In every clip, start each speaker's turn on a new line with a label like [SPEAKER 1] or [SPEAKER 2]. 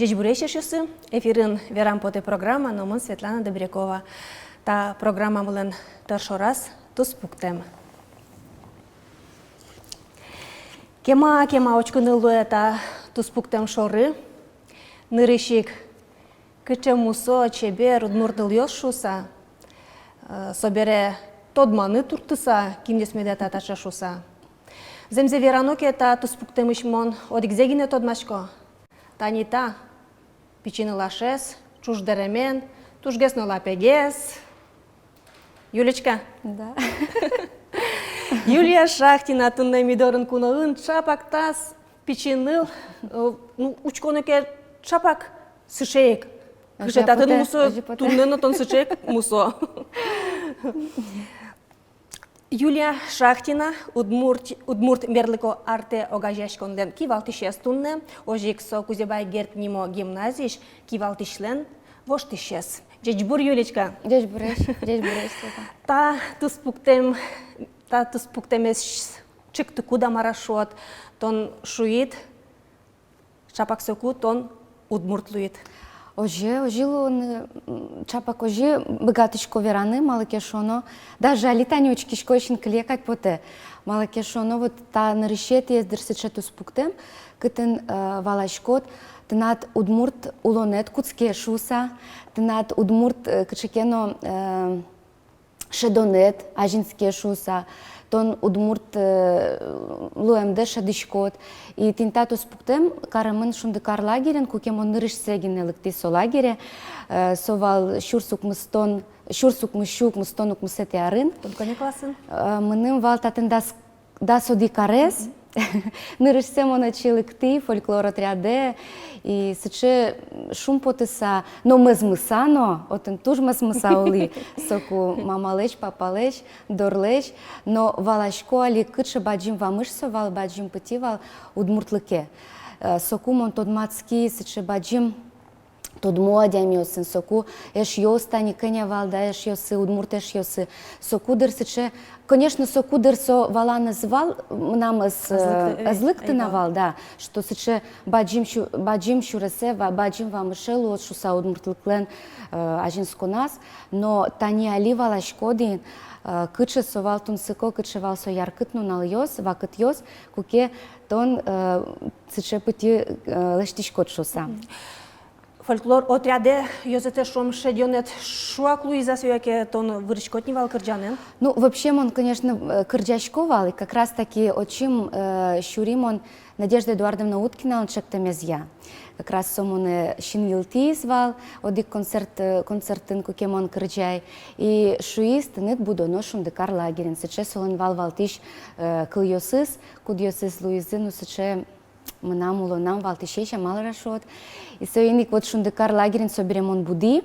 [SPEAKER 1] Здесь Бурещишься, эфирин Верампоте программа, но мы Светлана Добрякова. Та программа была перший раз туспуктем. Кема очкуны луэта туспуктем шоры, нырышик кычемусо чебер удмурдыл йошуса, собере тодманы туртыса, кимдесмеде таташа шуса. Земзе вераноке та туспуктем ишмон одикзегине тодмашко. Танита, печины лашес, чуждеремен, тужгес на лапегес. Юлечка?
[SPEAKER 2] Да.
[SPEAKER 1] Юлия Шахтина, тунне мидорын куноын, чапак тас, печиныл, учконеке чапак сышеек. Кышетатын мусо, туннено тон сышеек мусо. Юлия Шахтина, удмурт мерлико арте огажешконден кивалтишес тунне, ожиксо Кузебай Герт Нимо гимназиш кивалтишлен воштишес. Джечбур, Юлечка.
[SPEAKER 2] Джечбуреш.
[SPEAKER 1] Та туспуктемес чиктуку да марашот, тон шуит, чапаксоку тон удмуртлуит.
[SPEAKER 2] Ожило чапак ожи богатичко вераны, малакешоно, даже алитанючкишко ишин клекать поте. Малакешоно вот та нарешете ездерсечету спуктем, кытен валашкот, тенат удмурт улонет куцке шуса, тенат удмурт кычекено шедонет ажинске шуса, тон удмурт луэмде шадишкот. И тинтату спуктем, карамын шундыкар лагерен, кукемон нырыш сегин элыкти со лагере, совал шурсук мыщук мыстонук мысете арын.
[SPEAKER 1] Только не классын?
[SPEAKER 2] Мыным вал татын да соди карес, нырыш семона чилыкти, фольклор отряде, и сыче шум потыса, но мызмысано, отын туж мызмыса ули, соку мамалеч, папалеч, дорлеч, но валашко али кытше баджим вамыш совал, баджим пыти вал удмуртлыке. Соку мон тодмацки, сыче баджим тодмо адямиосын, соку эш йостани кыня валда, эш йосы, удмурт эш йосы, соку дырсыче. Конечно, соку дырсо вала назвал, нам азлыкты навал, да, что сыче баджим шуресе, баджим вамышелу, от шуса удмуртлыклен ажинско нас, но тани али валашкодин, кыче совал тун сыко, кыче вал со яркытну нал йос, вакыт йос, куке тон сыче пыти лештишкот шуса.
[SPEAKER 1] Фольклор отряде йозете шом шедёнет шуак Луиза сюяке тон вырычкот не вал кырджанен?
[SPEAKER 2] Ну, вообще, он, конечно, кырджачковал, и как раз таки очим щурим он Надежда Эдуардовна Уткина, он чектамезья. Как раз сомоне шинвилти звал, одик концертын кукемон кырджай, и шуист нет буду ношум декар лагерин, сече солон вал валтиш кыльосыз, кудьосыз Луизы, ну сече нам улонам валтишеша мал рашот. И соиник вот шундыкар лагерин соберемон буди,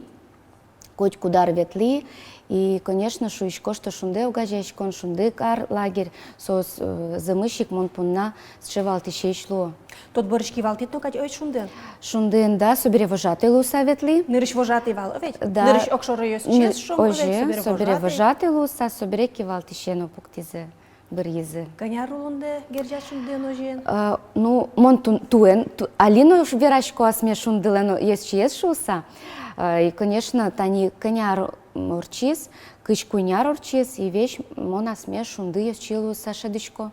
[SPEAKER 2] коть кудар ветли, и, конечно, шуишко, что шунде угажешкон, шундыкар лагерь, сос замышик мон пунна сче валтишешло.
[SPEAKER 1] Тот борышки валтит, ну, кать ой шунден?
[SPEAKER 2] Шунден, да, собере вожатый луса ветли.
[SPEAKER 1] Нырыш вожатый вал, ведь?
[SPEAKER 2] Да.
[SPEAKER 1] Нырыш окшоро йос чес шом,
[SPEAKER 2] ведь? Собере вожатый луса, собере кивалтишено пуктизе. Бырьезы.
[SPEAKER 1] Коняр улунде герджа шунден ожен?
[SPEAKER 2] Ну, мон туэн, алино верашко асме шунделено есть шуса. И, конечно, тани коняр урчис, кыч куняр урчис, и вещь мон асме шунды есть чилу сашадычко.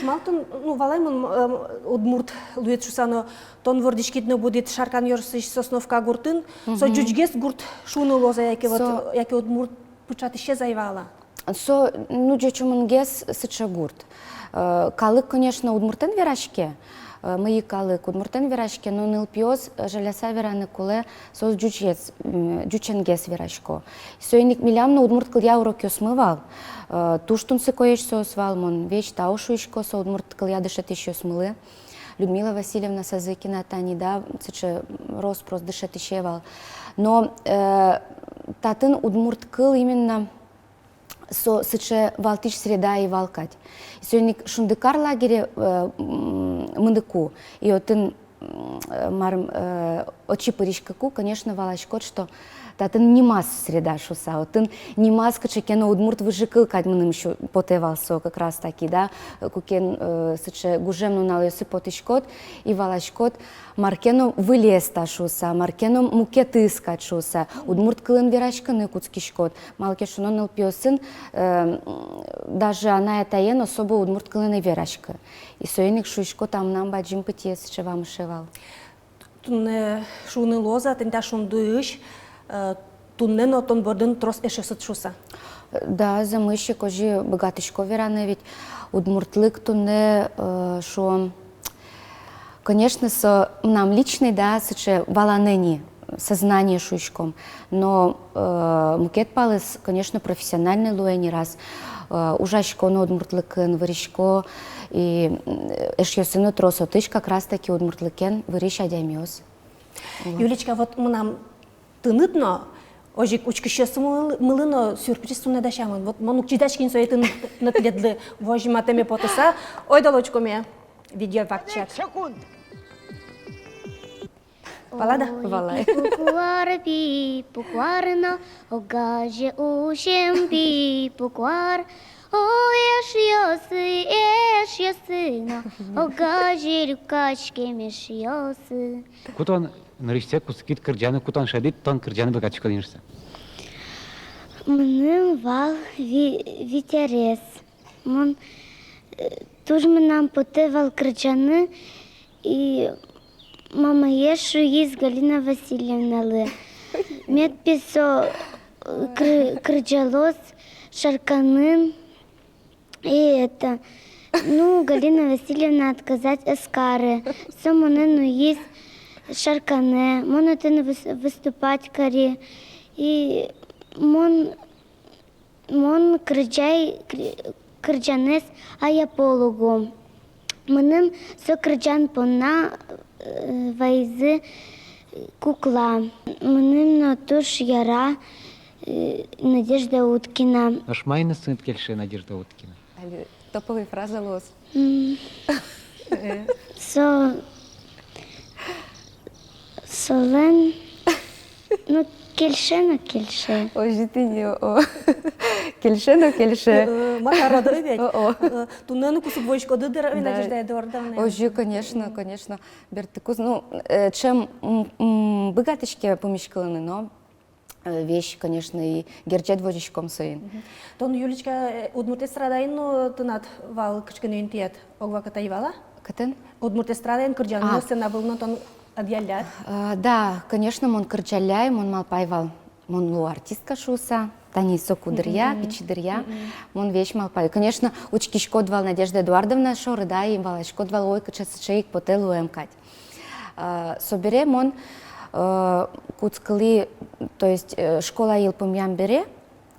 [SPEAKER 1] Малтын, ну, валаймын удмурт лует шусано, тон вордишкитно будет шаркан йорсыш сосновка гуртын, со джуджгес гурт шуны лоза, яке удмурт пучат еще заевала.
[SPEAKER 2] Со, ну, джечумунгес сычагурт. Калык, конечно, удмуртен верашке. Мои калык удмуртен верашке, но нылпиоз желяса вераны куле сос джученгес верашко. Соиник милямно удмурт кылья урок смывал. Туштун сыкоеш сос валмон, вещь таушуишко со удмурт кылья дышет еще смылы. Людмила Васильевна Сазыкина тани да, сыче роспрос дышет еще вал. Но татын удмурт кыл именно сыче валтиш среда и валкать. Соник шундыкар лагере мындыку, и отын очи паришкаку, конечно, валашкот, что татын немас среда шуса, отын немас качекено удмурт выжикыл кадмыным еще потевалсо как раз таки, да, кукен сыче гужемну налесы потышкот и валашкот маркено вылезта шуса, маркено мукеты искать шуса, удмурт кылын верашканы куцкишкот, малке шунон алпиосын, даже она это ен особо удмурт кылын верашка. И соеник шуишко там нам баджим пытес, че вам шевал.
[SPEAKER 1] Тунне шуны лоза, тента шундуиш, тунне но тон бордын трос эшесут шуса.
[SPEAKER 2] Да, за мыши кожи богатышко вераны, ведь удмуртлык тунне шо, конечно, со нам личный, да, сыче валанени, сознание шуишком, но мукет палыс, конечно, профессиональный луэни раз, ужашко но удмуртлыкын, варишко, и эшьёсыны трос отыш как раз таки удмуртлыкен вариш адямиос.
[SPEAKER 1] Юлечка, вот мы нам тынытно, ожик учкищесы мылыно сюрприз тунне дашамын. Вот монук чидашкин соетын натледлы вожиматеме потыса, ой далочкоме видео фактчат. Палада?
[SPEAKER 2] Валай.
[SPEAKER 3] Пукуар пи пукуарна, огаже ушем пи пукуар. О, еш йосына, огаже рюкачке меш йосы.
[SPEAKER 4] Кутан нариште кускит кырджаны кутан шадит тан кырджаны бакачка денишсе.
[SPEAKER 3] Мным вал вітерес. Мон туж нам потевал кырджаны і мама ешу їз Галина Васильевна лы. Мед писо кырджалос шарканын. И это, ну, Галина Васильевна отказать эскары. Самонену есть шаркане, монотен выступать кари. И мон кырджанес аяпологу. Мыным со кырджан пона вайзы кукла. Мыным на туш яра Надежда Уткина.
[SPEAKER 4] Аш майна сынт кельше Надежда Уткина.
[SPEAKER 2] Топовая фраза лос.
[SPEAKER 3] Солен, ну кельше.
[SPEAKER 2] Ожи ты не о. Кельше, но кельше.
[SPEAKER 1] Макарода ведь. Тунне ну кусок войчко дыдыр, Надежда Эдуардовна.
[SPEAKER 2] Ожи, конечно. Бертыкуз, ну, чем богатышки помешкаланы, но вещь, конечно, и герчет водичком своим.
[SPEAKER 1] Тон Юлечка, удмурт эстрадайын, но тынат вал кычкын өйнтиет, огва катай вала?
[SPEAKER 2] Катын?
[SPEAKER 1] Удмурт эстрадайын кырджаны сцена был, но тон адьялят.
[SPEAKER 2] Да, конечно, мон кырчаляй, мон малпайвал, мон лу артистка шуса, тани сокудырья, пичидырья, мон вещь малпай. Конечно, учкишко двал Надежда Эдуардовна шоры, да, и валашко двал ой, качасычейк потелу эмкать. Собере мон куцкали, то есть школа Илпумьян бере,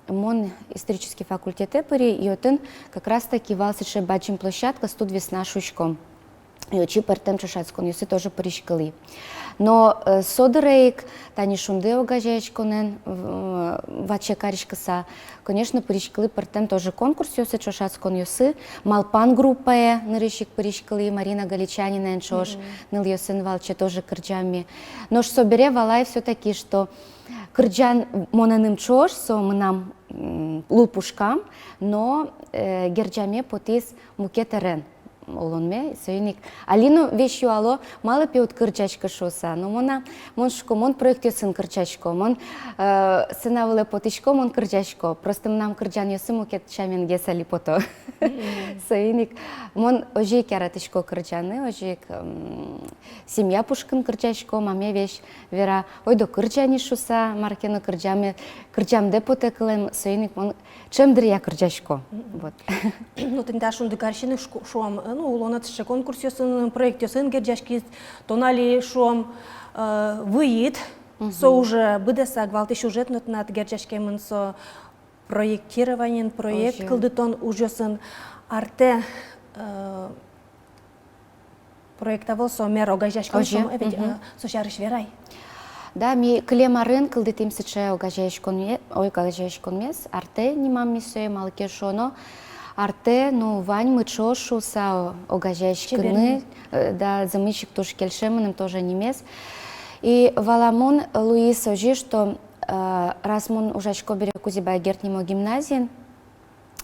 [SPEAKER 2] мон исторический факультет эпери, и отын как раз таки валсыше бачим площадка студ весна шучком. И очи партем чашацкон, юсы тоже паришкали. Но содерейк, тани шунде огажечконен, ваче каришкаса, конечно, паришкали партем тоже конкурс, юсы чашацкон юсы, Малпан группа наришик паришкали, Марина Галичанина энчош, ныл юсен валче тоже кырджами. Но ж собере валай все-таки, что кырджан монаным чош, со мы нам лупушкам, но герджаме потис мукетерен. Олонме, союник. Алину вещью ало, мало пьет кырчачка шоса, но мон шко, мон проектует сын кырчачко, мон сынавыле потичко, мон кырчачко. Просто нам кырчан ёсы мукет чамен гесали пото. Союник. Мон ожик яратышко кырчаны, ожик семья пушкин кырчачко, маме вещь вера. Ой до кырчани шоса, маркено кырчаме, кырчам депоте кылем, союник мон чем дрия кырчачко. Вот.
[SPEAKER 1] Ну, тента шунды каршины шуам, ну, улонатышы конкурс ёсын, проект ёсын герджашки, тонали шуам выйд, со уже быдеса гвалты сюжет над герджашкемын со проектированиен проект кылдытон ужёсын арте проектавыл со мер огажашкон шум, со шарыш верай.
[SPEAKER 2] Да, ми клемарын кылдытым сыче огажашкон мес, арте нимам мисое малке шоно, Арте, ну, вань мы чошу са огажешкины, да, замычек тоже кельшеманым тоже немец. И валамон Луис ожи, что раз мон ужачко бере кузиба гертнимо гимназиен,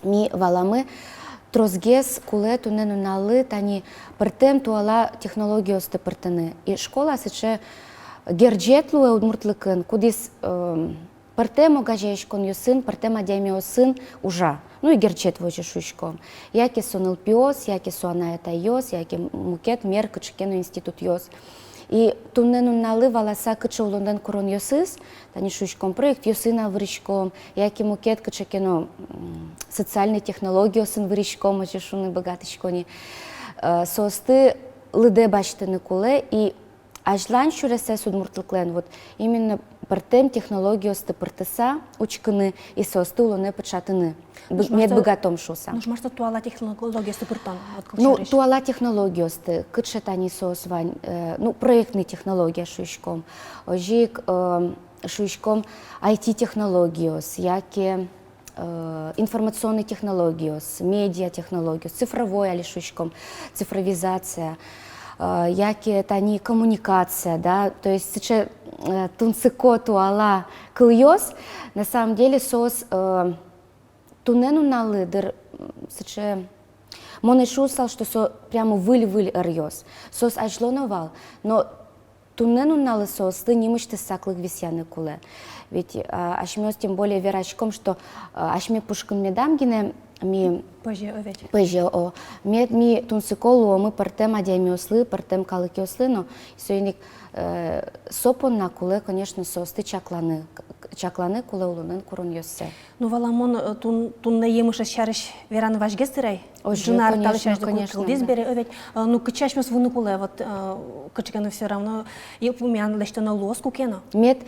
[SPEAKER 2] ми валамы трозгес куле тунену налы тани пертем туала технологиосты пертены. И школа сече герджетлуе удмуртлыкын, кудис пертем огажешкон юсын, пертем адемио сын ужа. Ну и герчет вожи шушком. Яки сон ЛПОС, яки сон аята йос, яки мукет мер кычкену институт йос. И туннену налы валаса кычы улонден курон йосыз, тани шушком проект йосына вырышком, яки мукет кычкену социальные технологии осын вырышком, ожи шуны богатышкони. Состы лыде баштыны куле и ажлан шуресе судмуртлыклен, вот именно партем технологии осты партеса учкыны и состы улоне печатыны. Мед богатом шуса.
[SPEAKER 1] Ну, может, туала технология ступыртан?
[SPEAKER 2] Ну, туала технологии осты, кычатани сос вань, ну, проектные технологии шуйшком. Ожик шуйшком IT-технологии, яки информационные технологии, медиа-технологии, цифровой али шуйшком, цифровизация. Яки тани коммуникация, да, то есть сейчас тунцыко туала кыльёс, на самом деле сос тунену налы дыр сейчас моны шусал, что со прямо выль эрьёс, сос ажлоновал, но тунену налы сос ты не мышты саклых висяны куле, ведь ашмёс тем более верачком, что ашме пушкин медамгине ми ПЖО. Ми тунсиколу мы партем адемиослы, партем калыкиослы, но сойник сопон на куле, конечно, состы чакланы куле улунен курон йоссе.
[SPEAKER 1] Ну, валамон тун не емыша шарыш веран важгестырай.
[SPEAKER 2] Ожи, конечно.
[SPEAKER 1] Ну, кычашмёс вуны куле, вот кычкену все равно, и пумян лештено лоску кено.
[SPEAKER 2] Мет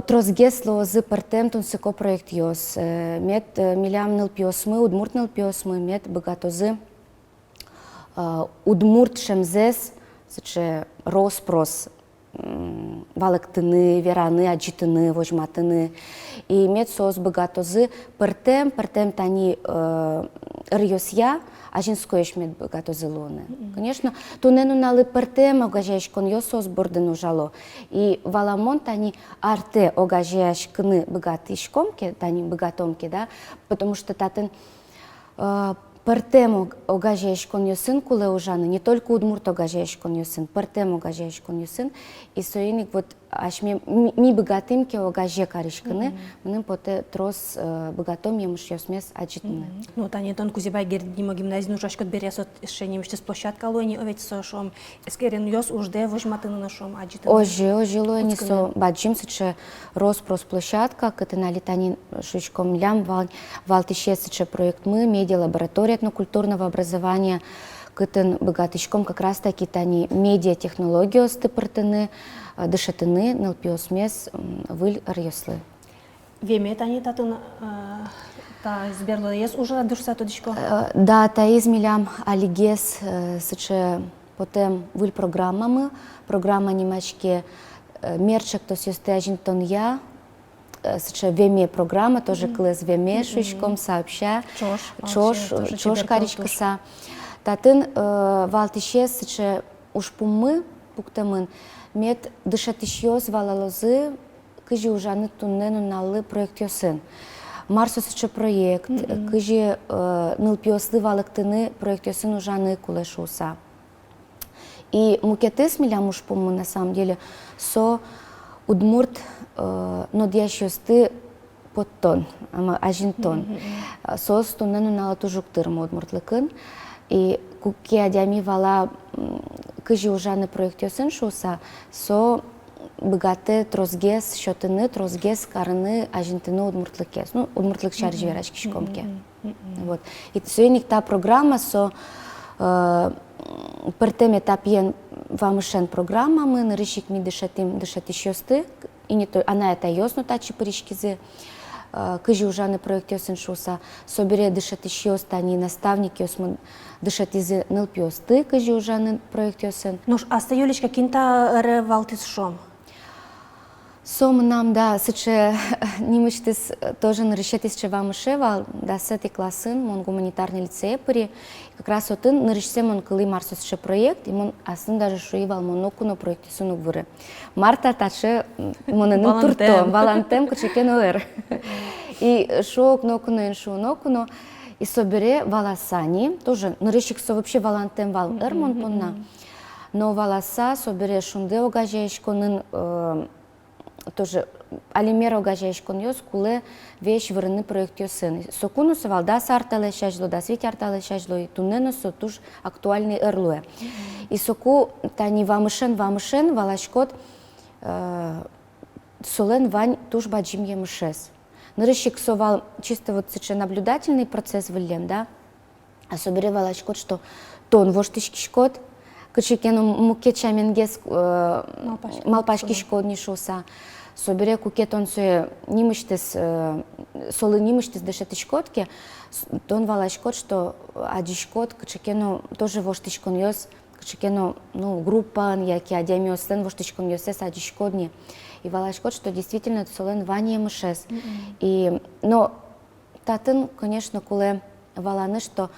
[SPEAKER 2] трозгесло з партем тунсико проект йос. Мет милям нылпиосмы, удмурт нылпиосмы, мет богатозы удмурт шемзес, сыче роспрос, валектыны, вераны, аджитыны, вожматыны. И мет сос богатозы партем тани рьосья, а женское шмет богатозы лоны. Конечно, тунену налы партем огажешкон йосос бордену жало. И валамон тани арте огажешкны богатышкомки, тани богатомки, да, потому что татен партем огажешкон йосын куле ужаны, не только удмурт огажешкон йосын, партем огажешкон йосын, и соиник вот аж ми богатымки огаже карышкыны, мынын поте трос богатом емыш йосмес аджитыны.
[SPEAKER 1] Ну, тани тон кузибай гердимо гимназию нужашкот бересот еще немештес площадка лони, овец со шом, эскерен йос ужде вожматыны на шом аджитыны.
[SPEAKER 2] Ожи лони со баджим сыче роспрос площадка, кытынали тани шучком лям валтыше сыче проект мы, медиа-лаборатория этнокультурного образования, кытын богатышком как раз таки тани медиа-технологии остыпыртыны, дышатыны, нылпиосмес, выль рьослы.
[SPEAKER 1] Веме тани татын та изберло ес уже душса тодичко?
[SPEAKER 2] Да, та измилям алигес сыче потем выль программамы, программа немачке мерчек то сюстежин тон я, сыче веме программа, тоже клэс веме шучком сообща, чош каричкаса. Татын валтыше сыче ушпумы пуктамын, мет дышатышьёс валалозы кыжи ужаны туннену налы проект йосын. Марсо сыче проект, кыжи нылпиослы валыктыны проект йосын ужаны кулешуса. И мукетыс милям ушпумы на самом деле со удмурт нодящёсты под тон, ажин тон. Сос туннену налы тужуктырмы удмуртлыкын. И куки адями вала кыжи ужаны проект йосын шуса, со богаты трозгес, шотыны, трозгес, карыны, ажинтыны удмуртлыкес. Ну, удмуртлык шаржи верачки шкомке. Вот. И сойник та программа со пертем этапиен вамышен программа, мы нарышик ми дышатышьёсты, и не то, она это йосно тачи паришкизы. Кыжи ужаны проект йосын шуса, собере дышатышьёсты, они наставники йосмы дышатизы нылпиосты, кыжи ужаны проект йосын.
[SPEAKER 1] Ну, а стоюлечка кинта ре валтис шом?
[SPEAKER 2] Сом нам, да, сыче немыштис тоже нарышетис чева мышева, да, сети классын, мон гуманитарный лицей пыри. Как раз вот он нарышсе мон кылы марсусше проект, и мон асын даже шуивал монокуно проекте сунук выры. Марта таче монанын турто, валантем кычекен оэр. И шок нокуно, иншу нокуно, и собере валасани, тоже нарышик со вообще валантем вал эрмон понна. Но валаса собере шунде огажеешконын, тоже алимер огажеешкон йос, куле вещь вырыны проект йосын. Сокуну сывал да сартале шажло, да свить артале шажло, и туннено со туж актуальный эрлуэ. И соку тани вамышен валашкот солен вань туж баджим емышес. Нарышик совал чисто вот сыче наблюдательный процесс вылем, да, а собере валашкот, что тон воштышкишкот, кычекену мукет шаменгес малпашки шкодни шуса. Собере кукет он суе нимыштес, солы нимыштес дешеты шкодки, тон валашкот, что адишкот кычекену тоже воштышкон йос, кычекену, ну, группан, яки адемиостен воштышкон йосес адишкодни. И валашкот, что действительно солен вани емышес. И, но татын, конечно, куле валаны, что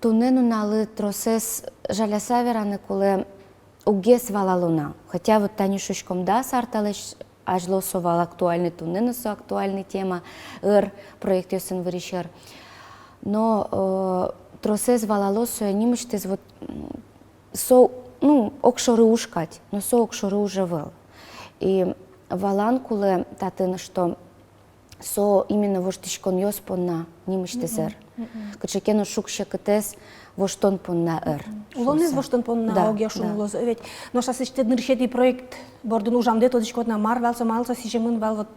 [SPEAKER 2] тунену налы тросес жаляса вераны, куле угес валалуна. Хотя вот тани шушком да сарталеш ажло совал актуальный тунену со актуальный тема проект йосен выришер. Но тросес валало со нимыштез вот со, ну, окшоры ушкать, но со окшоры уже вел. И валан куле татын, что со именно воштышкон йос понна нимыштезер. Кычекену шукше кытес воштон понна
[SPEAKER 1] Улонез воштон понна огя шумлоз. Ведь но сейчас еще ныршети проект бордун ужам дето дишкот на марвел со малца сижемын вал вот.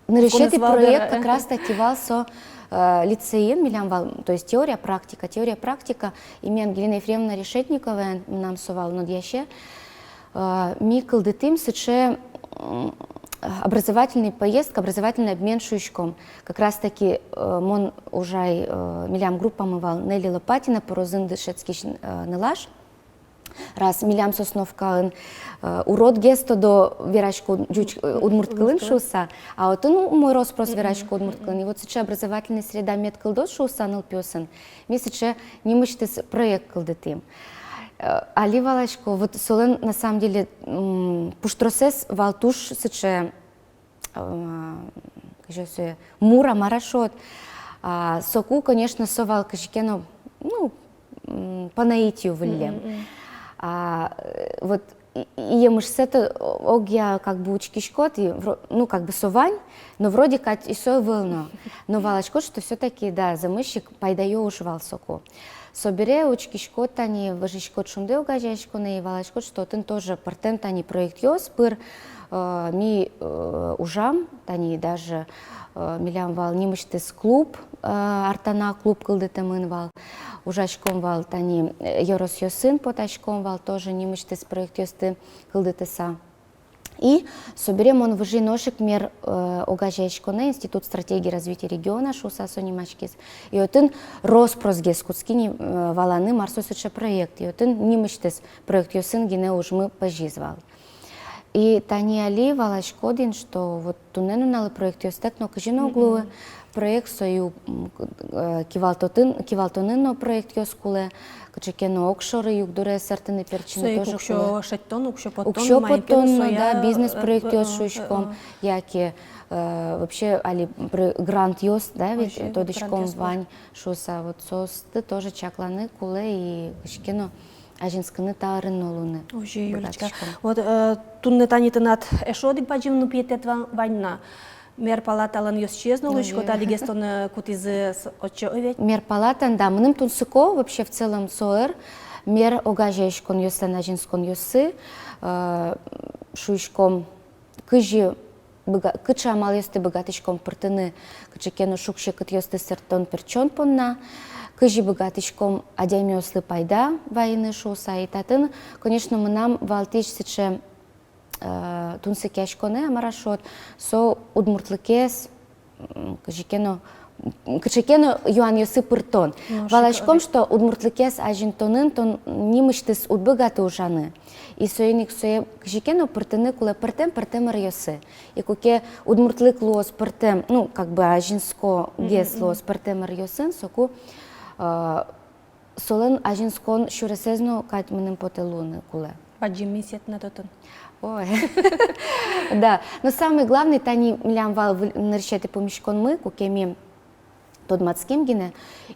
[SPEAKER 2] Ныршети проект как раз таки вал со лицеен милям вал, то есть теория практика. Ими Ангелина Ефремовна Решетникова нам совал над яще. Ми кылдытым сыче образовательный поездка, образовательный обмен шуйшком. Как раз таки мон ужай милям группа мывал Нелли Лопатина, порозын дышецкий нылаш. Раз милям сосновка урод гесто до верачку удмурткалын шуса, а вот он мой роспрос верачку удмурткалын. И вот сыче образовательная среда медкалдот шуса ныл пёсын. Ми сыче немыштес проект кылдытым. Али валашко, вот солен на самом деле пуштросес валтуш сыче мура марашот. Соку, конечно, совал кашкену, ну, по наитию вылем. Вот и мышцета огя как бы учкишкот, ну как бы совань, но вроде как и со вылно. Но валашко, что все-таки да, замыщик пайдаю ушвал соку. Собере учкишкот тани важишкот шунде угажешко на валашкот, что тын тоже партен тани проект йос пыр ми ужам тани даже милям вал нимыштес клуб артана клуб кылдытымын вал ужашком вал тани йорос йосын поташком вал тоже нимыштес проект йосты кылдытыса. И соберем он выжи ношек мер огажешко на Институт стратегии развития региона шуса сонимачкис. И отын роспросгес куцкини валаны марсосыча проект. И отын нимыштес проект йосын гине уж мы пожизвал. И тани али валашкодин, что вот тунену налы проект йостек, но кажино углу проект сою кивалтонын проект йоскуле, качекено окшоры югдуре сертыны перчины тоже куле.
[SPEAKER 1] Сою шеттон, укшо
[SPEAKER 2] потон, да, бизнес проект йосшуйшком, яки вообще али грант йос, да, ведь тодышком вань шуса, вот состы тоже чакланы куле и качекено ажинсканы тарын олуны.
[SPEAKER 1] Уже, Юлечка. Вот тунне танитынат эшодик баджимну пиетет ваньна. Мер палаталан йос чезнул, еще тали гестон кутизы отче овет.
[SPEAKER 2] Мер палатан, да, мным тунсыко вообще в целом соэр, мер огажешкон йостан ажинскон йосы, шуйшком кыжи кыча мал йосты богатышком пыртыны, кычекену шукше кыт йосты сертон перчон понна, кыжи богатышком адемиослы пайда вайны шуса и татын, конечно, мы нам валтиш сыче тунсыкешконе амарашот, со удмуртлыкес, кыжекену Кычекено Юан Йосип Иртон. Валашком, что удмуртлыкес ажинтонын, тон нимыштыс удбыгаты ужаны. И соеник сое кычекено пыртыны куле пыртем йосы. И куке удмуртлык лоос пыртем, ну, как бы ажинско гес лоос пыртем йосын, соку солен ажинскон шуресезно кать мынын потелуны куле.
[SPEAKER 1] Баджим мисет на тотын.
[SPEAKER 2] Ой, да. Но самый главный, тани милям вал нарщеты помещкон мы, кукеми тот мацким гине.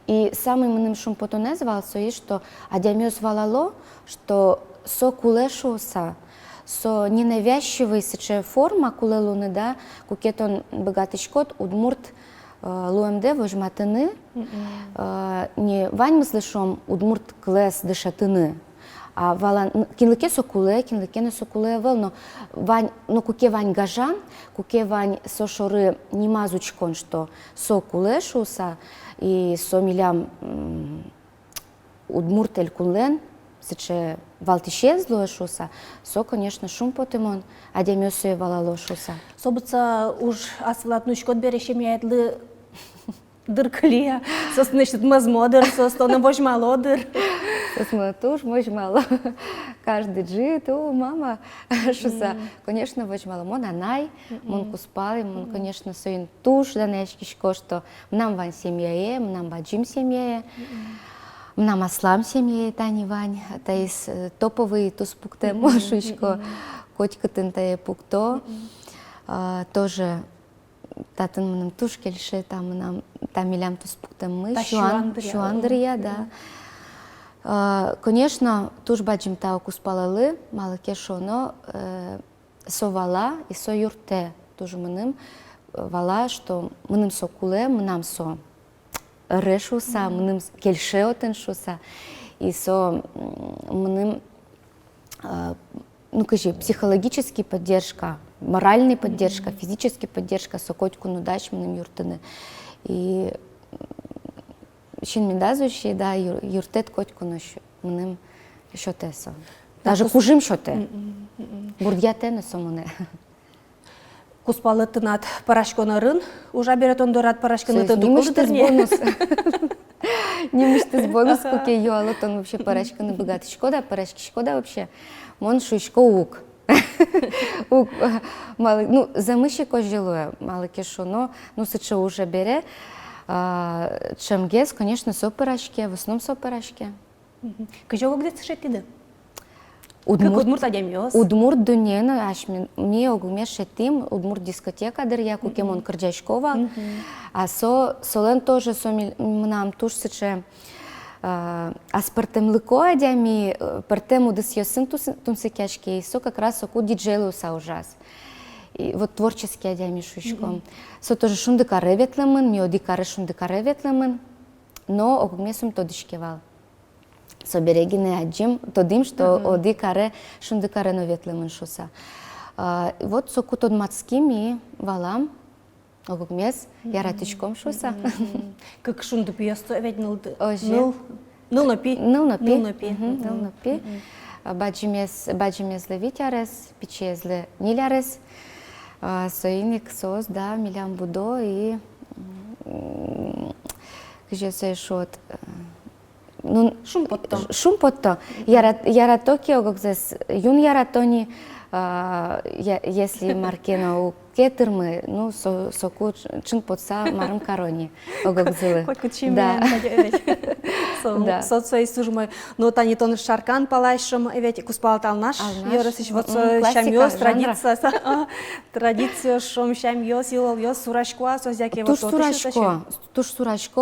[SPEAKER 2] И самый мным шум потоне звал, со есть, что адямёс валало, что со кулешуса, со ненавязчивый сече форма кулелуны, да, кукетон богатый шкот, удмурт луэмде вожматыны, не вань мыслешом удмурт клес дышатыны. А вала кинлыке сокуле вел, но вань, но куке вань гажан, куке вань со шоры не мазучкон, что сокуле шуса и со милям удмуртель кулен, сече валтище злое шуса, со, конечно, шум потемон, а демёсуе валало шуса.
[SPEAKER 1] Собыца уж асфалтнучкот берешем яйдлы дырклия, соснышт мазмодер, состона божмалодер.
[SPEAKER 2] Мы тоже мало. Каждый джит, о, мама, шуса. Конечно, мало. Мон анай, мон куспали, мон, конечно, соин туш, да нечки шко, что нам вань семья, нам баджим семья, нам аслам семья, тани вань, та из топовый тус пукте мошучко, котика тентае пукто, тоже татын нам туш кельше, там нам там милям тус пукте мы, шуандрия, да. Конечно, туш баджим тау куспалалы, мало кешо, но со вала и со юрте тоже мыным вала, что мыным со куле, мынам со решуса, мыным кельше отеншуса, и со мыным, ну кажи, психологическая поддержка, моральная поддержка, физическая поддержка, со котку нудач мыным юртыны. И Чин миндазующий, да, юртет котку нощу, мным шотесо. Даже кужим шоте. Бурдьяте не сомоне.
[SPEAKER 1] Куспалы тынат парашконарын, уже берет он дорат парашканы тыду
[SPEAKER 2] бонус. Не мыштыз бонус, куке юалот, он вообще парашканы богатый. Шкода, парашки шкода вообще. Мон шуйшко ук. Ну, замыши кожилуя, мало кешо, но, ну, сыче уже бере. Чемгес, конечно, со парашки, в основном со парашки.
[SPEAKER 1] Кажего где шетиды?
[SPEAKER 2] Удмурт
[SPEAKER 1] адемёс.
[SPEAKER 2] Удмурт дунена, аш мне огуме шетим, удмурт дискотека дырья, кукемон кырджачкова. А солен тоже со нам туш сыче аспартем лыко адями, партему дыс йосын тунсекячки, и со как раз соку диджейлуса ужас. И вот творческий адями шучком. Со тоже шундыкары ветлемын, миодикары шундыкары ветлемын, но огумесум тодышкевал. Со берегине аджим, тодим, что одикаре шундыкары но ветлемын шуса. Вот соку тод мацкими валам, огумес яратичком шуса.
[SPEAKER 1] Как шунды пьесто, ведь ныл
[SPEAKER 2] напи.
[SPEAKER 1] Ныл-напи.
[SPEAKER 2] Баджимес левитярес, пичезле нилярес. Соиник сос, да, милям будо и где се шот. Ну, шум потто. Яратоки огокзес юн яратони, если маркена у кетермы, ну, соку чин потса марам карони огокзелы.
[SPEAKER 1] Хоть кучим, да. Соцой сужмой, но тани тон шаркан палайшим, ведь куспалтал наш, ёрысыч, вот шамёс, традиция шом шамёс, ёс, сурашко, созяки вот
[SPEAKER 2] туш сурашко,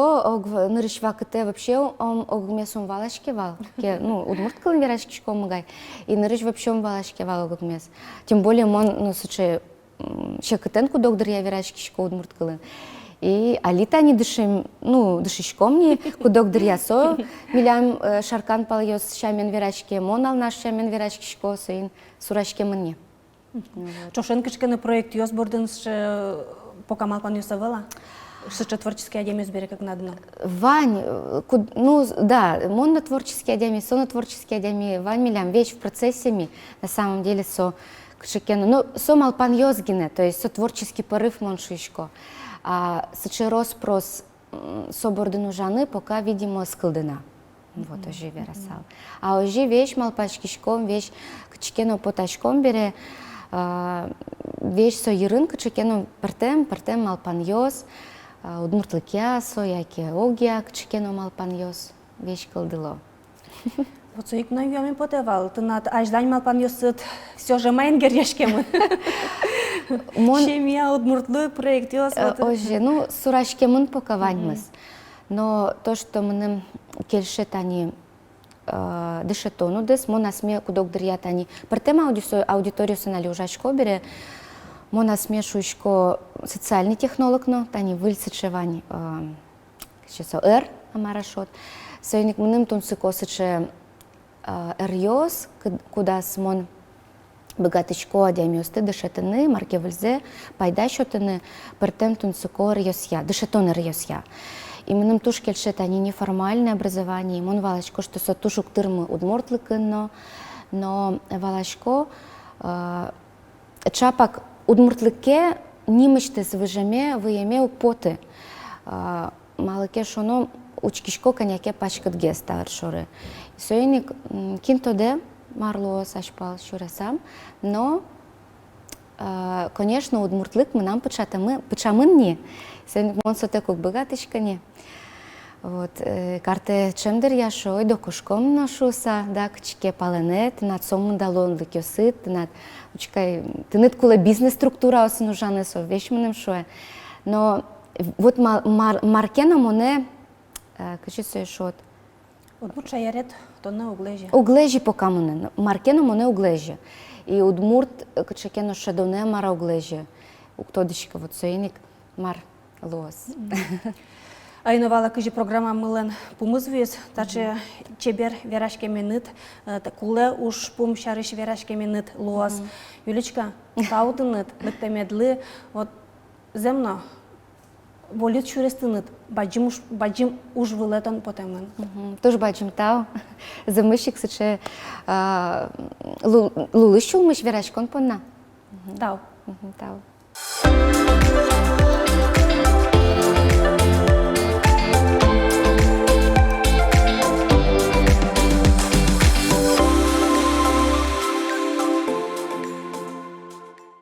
[SPEAKER 2] нырышвакыте вообще огмесом валашки вал, ну, удмурткалын верашки шкомагай, и нырыш вообще валашки вал огмес. Тем более мон, ну, суче, шекытенку доктор я верашки шко удмурткалын. И алита не дышим, ну, дышишком не, кудок дрясо, милям шаркан палйос шамен верачке, монал наш шамен верачке шко, соин сурачке мне.
[SPEAKER 1] Чошенкачканы проект ёс бордын покамал пан юсавела? Что творческий адемис бере как надо?
[SPEAKER 2] Вань, ну да, мон на творческий адеми, со на творческий адеми, Вань милям вещь в процессе ми, на самом деле со кшекену, ну, со малпан ёсгине, то есть со творческий порыв мон шишко. А сыче роспрос собордыну жаны пока, видимо, скылдына. Вот уже верасал. А уже вещь малпачкишком, вещь кчекено потачком бере, вещь со ерын кчекено партем малпаньос, удмуртлыкясо, яке огия кчекено малпаньос, вещь кылдыло.
[SPEAKER 1] Вот со ик наюями потевал, ты над аждань малпан ёсыт все же майнгер яшкемын. Шемия удмуртлы проект ёсыт.
[SPEAKER 2] Оже, ну, сурашкемын пока ваньмыз. Но то, что мы келшет они дышетону дес, монасме кудок дырят они. Партем аудиторию сынали ужачко бере, монасме шушко социальный технолог, но тани выльсыче вань, сейчас эр амарашот. Сойник мыным тунсыко сыче эрьос, куда смон богатычко адямёсты дышетыны, марке выльзе, пайдащотыны, партем тунсыко эрьосья, дышетон эрьосья. И мыным туш келшет они неформальное образование, мон валачко, что со тушук тырмы удмуртлыкынно, но валачко чапак удмуртлыке нимычтес выжеме, выеме укпоты. Малыке шоно учкишко коняке пачкат геста аршоры. Сойник кинтоде марло сашпал шурасам, но конечно, удмуртлык мы нам пычамынни. Сойник монсоте кук богатычкани. Вот, карте чемдер яшой до кушком ношуса, да, кчке паленет, над сомын далон лыкёсыт, над учкай, тынет кула бизнес структура осын ужаны со вещмыным шуэ. Но вот маркена моне, качи шот.
[SPEAKER 1] Удмурт шаярет, то на углеже.
[SPEAKER 2] Углежи пока моне, маркена моне углеже. И удмурт, качекено шадоне мара углеже. Уктодичка вот соеник мар лос.
[SPEAKER 1] Айновала кыжи программа мылен пумызвес, таче чебер верашке менит, куле уж пум шарыш верашке менит луас. Юлечка, таутынет, лыктемедлы, вот земно, волит шурестынет, баджим уж вылетон потемын.
[SPEAKER 2] Тоже бачим тау, замыщик сыче лулыщу мыш верашкон понна.
[SPEAKER 1] Тау.
[SPEAKER 2] Тау.